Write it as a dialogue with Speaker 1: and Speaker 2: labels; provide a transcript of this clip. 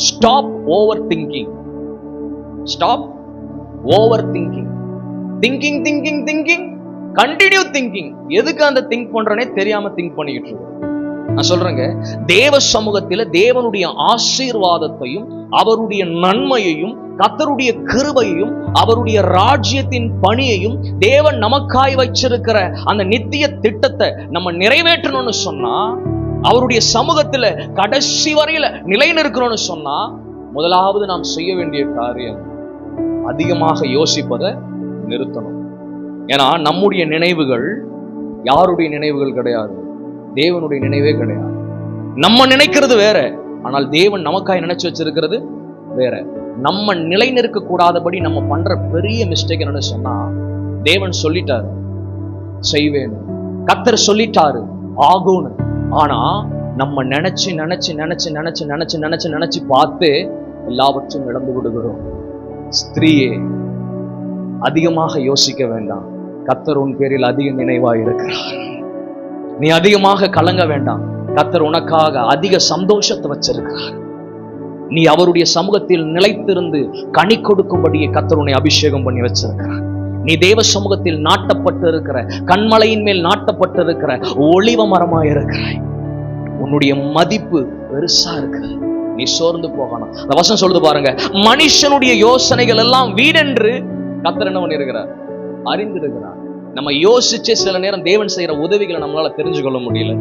Speaker 1: Stop over thinking. Stop over thinking. Thinking thinking thinking continue thinking. எதுக்கு அந்த think பண்றனே தெரியாம think பண்ணிக்கிட்டு இருக்கோம். நான் சொல்றேங்க, தேவ சமூகத்தில தேவனுடைய ஆசீர்வாதத்தையும் அவருடைய நன்மையையும் கர்த்தருடைய கிருபையையும் அவருடைய ராஜ்யத்தின் பணியையும் தேவன் நமக்காய் வச்சிருக்கிற அந்த நித்திய திட்டத்தை நம்ம நிறைவேற்றணும்னு சொன்னா, அவருடைய சமூகத்துல கடைசி வரையில நிலைநிற்கணும்னு சொன்னா, முதலாவது நாம் செய்ய வேண்டிய காரியம் அதிகமாக யோசிப்பதை நிறுத்தணும். ஏன்னா நம்முடைய நினைவுகள் யாருடைய நினைவுகள் கிடையாது, தேவனுடைய நினைவே கிடையாது. நம்ம நினைக்கிறது வேற, ஆனால் தேவன் நமக்காய் நினைச்சு வச்சிருக்கிறது வேற. நம்ம நிலை நிற்க கூடாதபடி நம்ம பண்ற பெரிய மிஸ்டேக் என்னன்னு சொன்னா, தேவன் சொல்லிட்டாரு செய்வேன், கர்த்தர் சொல்லிட்டாரு ஆகும்னு. ஆனா நம்ம நினைச்சு நினைச்சு நினைச்சு நினைச்சு நினைச்சு நினைச்சு நினைச்சு பார்த்து எல்லாவற்றையும் இழந்து விடுகிறோம். ஸ்திரீயே, அதிகமாக யோசிக்க வேண்டாம். கர்த்தர் உன் பேரில் அதிக நினைவாய் இருக்கிறார். நீ அதிகமாக கலங்க வேண்டாம். கர்த்தர் உனக்காக அதிக சந்தோஷத்தை வச்சிருக்கிறார். நீ அவருடைய சமூகத்தில் நிலைத்திருந்து கனி கொடுக்கும்படியே கர்த்தர் உன்னை அபிஷேகம் பண்ணி வச்சிருக்கிறார். நீ தேவ சமூகத்தில் நாட்டப்பட்டு இருக்கிற, கண்மலையின் மேல் நாட்டப்பட்டு இருக்கிற ஒளிவ மரமாய் இருக்கிறாய். உன்னுடைய மதிப்பு பெருசா இருக்கு. நீ சோர்ந்து போகணும். அந்த வசனம் சொல்லுது பாருங்க, மனுஷனுடைய யோசனைகள் எல்லாம் வீடென்று கர்த்தர் என்ன பண்ணிருக்கிறார், அறிந்திருக்கிறார். நம்ம யோசிச்சு சில நேரம் தேவன் செய்யற உதவிகளை நம்மளால தெரிஞ்சு கொள்ள முடியல.